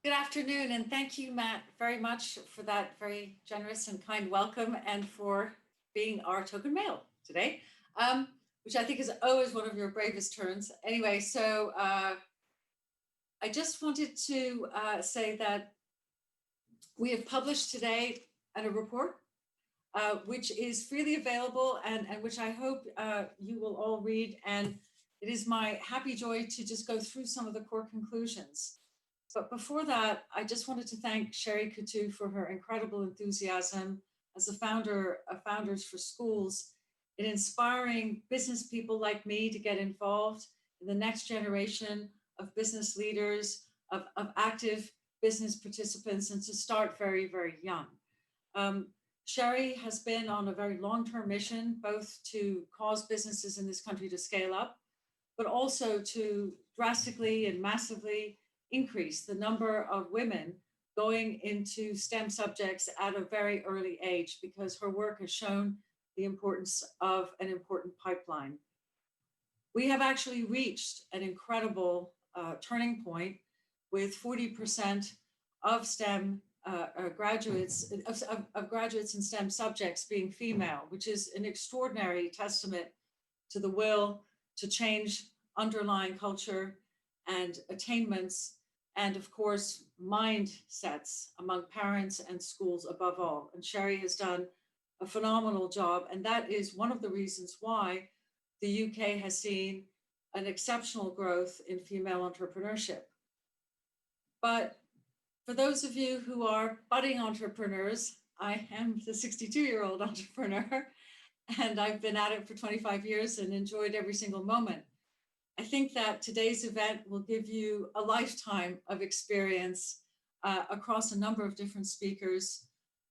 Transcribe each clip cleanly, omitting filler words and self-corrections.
Good afternoon, and thank you, Matt, very much for that very generous and kind welcome and for being our token male today, which I think is always one of your bravest turns. Anyway, I just wanted to say that we have published today a report which is freely available and which I hope you will all read. And it is my happy joy to just go through some of the core conclusions. But before that, I just wanted to thank Sherry Coutu for her incredible enthusiasm as a founder of Founders for Schools in inspiring business people like me to get involved in the next generation of business leaders, of active business participants, and to start very, very young. Sherry has been on a very long-term mission, both to cause businesses in this country to scale up, but also to drastically and massively increase the number of women going into STEM subjects at a very early age, because her work has shown the importance of an important pipeline. We have actually reached an incredible turning point with 40% of STEM graduates in STEM subjects being female, which is an extraordinary testament to the will to change underlying culture and attainments, and of course, mindsets among parents and schools above all. And Sherry has done a phenomenal job, and that is one of the reasons why the UK has seen an exceptional growth in female entrepreneurship. But for those of you who are budding entrepreneurs, I am the 62-year-old entrepreneur, and I've been at it for 25 years and enjoyed every single moment. I think that today's event will give you a lifetime of experience across a number of different speakers.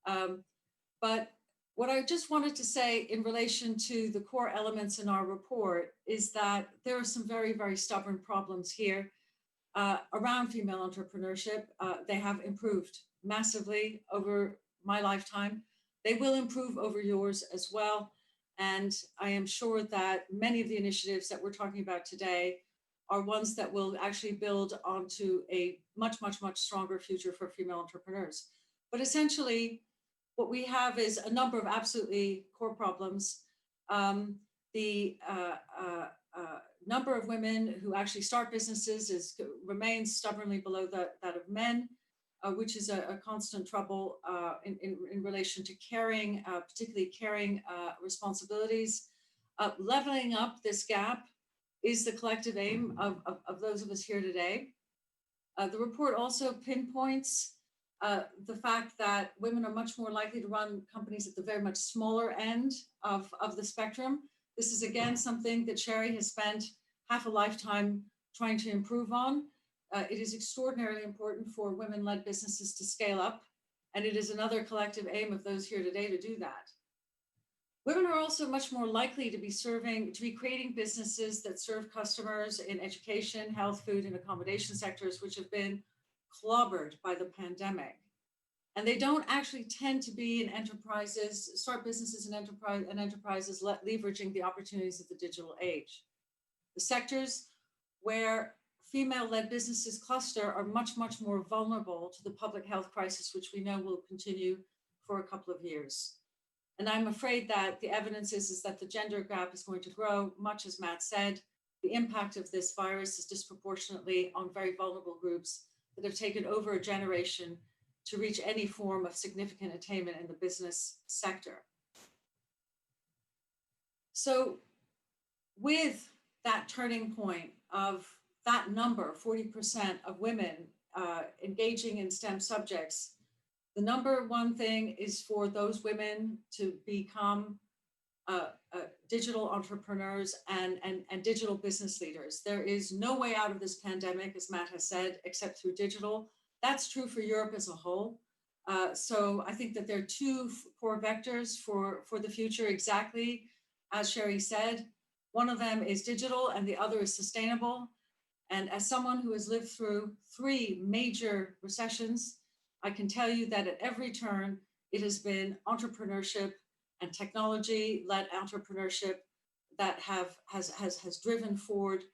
But what I just wanted to say in relation to the core elements in our report is that there are some very, very stubborn problems here around female entrepreneurship. They have improved massively over my lifetime. They will improve over yours as well. And I am sure that many of the initiatives that we're talking about today are ones that will actually build onto a much, much, much stronger future for female entrepreneurs. But essentially, what we have is a number of absolutely core problems. The number of women who actually start businesses remains stubbornly below that of men, which is a constant trouble in relation to caring, particularly caring responsibilities. Leveling up this gap is the collective aim of those of us here today. The report also pinpoints the fact that women are much more likely to run companies at the very much smaller end of the spectrum. This is, again, something that Sherry has spent half a lifetime trying to improve on. It is extraordinarily important for women-led businesses to scale up, and it is another collective aim of those here today to do that. Women are also much more likely to be creating businesses that serve customers in education, health, food, and accommodation sectors, which have been clobbered by the pandemic. And they don't actually tend to be in enterprises, start businesses in enterprises leveraging the opportunities of the digital age. The sectors where female-led businesses cluster are much, much more vulnerable to the public health crisis, which we know will continue for a couple of years. And I'm afraid that the evidence is that the gender gap is going to grow, much as Matt said. The impact of this virus is disproportionately on very vulnerable groups that have taken over a generation to reach any form of significant attainment in the business sector. So with that turning point of that number, 40% of women engaging in STEM subjects, the number one thing is for those women to become digital entrepreneurs and digital business leaders. There is no way out of this pandemic, as Matt has said, except through digital. That's true for Europe as a whole. So I think that there are two core vectors for the future, exactly as Sherry said. One of them is digital and the other is sustainable. And as someone who has lived through 3 major recessions, I can tell you that at every turn, it has been entrepreneurship and technology-led entrepreneurship that has driven forward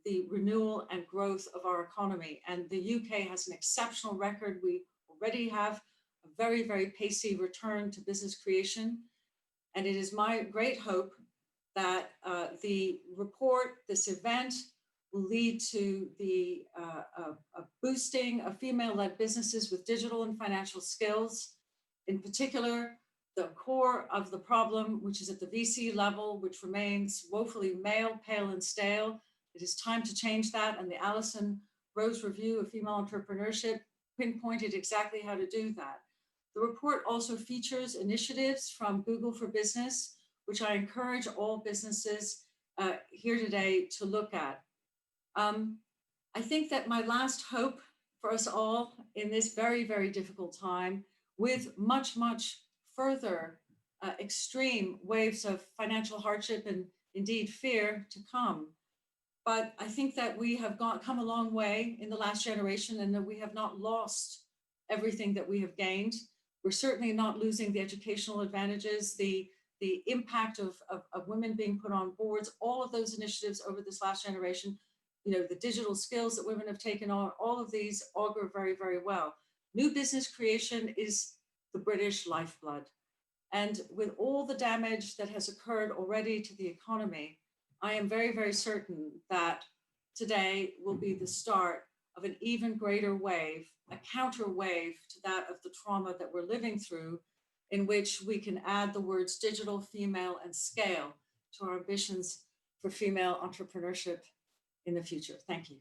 the renewal and growth of our economy. And the UK has an exceptional record. We already have a very, very pacey return to business creation. And it is my great hope that the report, this event, will lead to the boosting of female-led businesses with digital and financial skills. In particular, the core of the problem, which is at the VC level, which remains woefully male, pale, and stale. It is time to change that, and the Alison Rose Review of Female Entrepreneurship pinpointed exactly how to do that. The report also features initiatives from Google for Business, which I encourage all businesses here today to look at. I think that my last hope for us all in this very, very difficult time, with much, much further extreme waves of financial hardship and indeed fear to come. But I think that we have come a long way in the last generation, and that we have not lost everything that we have gained. We're certainly not losing the educational advantages, the impact of women being put on boards, all of those initiatives over this last generation, the digital skills that women have taken on, all of these augur very, very well. New business creation is the British lifeblood. And with all the damage that has occurred already to the economy, I am very, very certain that today will be the start of an even greater wave, a counter wave to that of the trauma that we're living through, in which we can add the words digital, female, and scale to our ambitions for female entrepreneurship in the future. Thank you.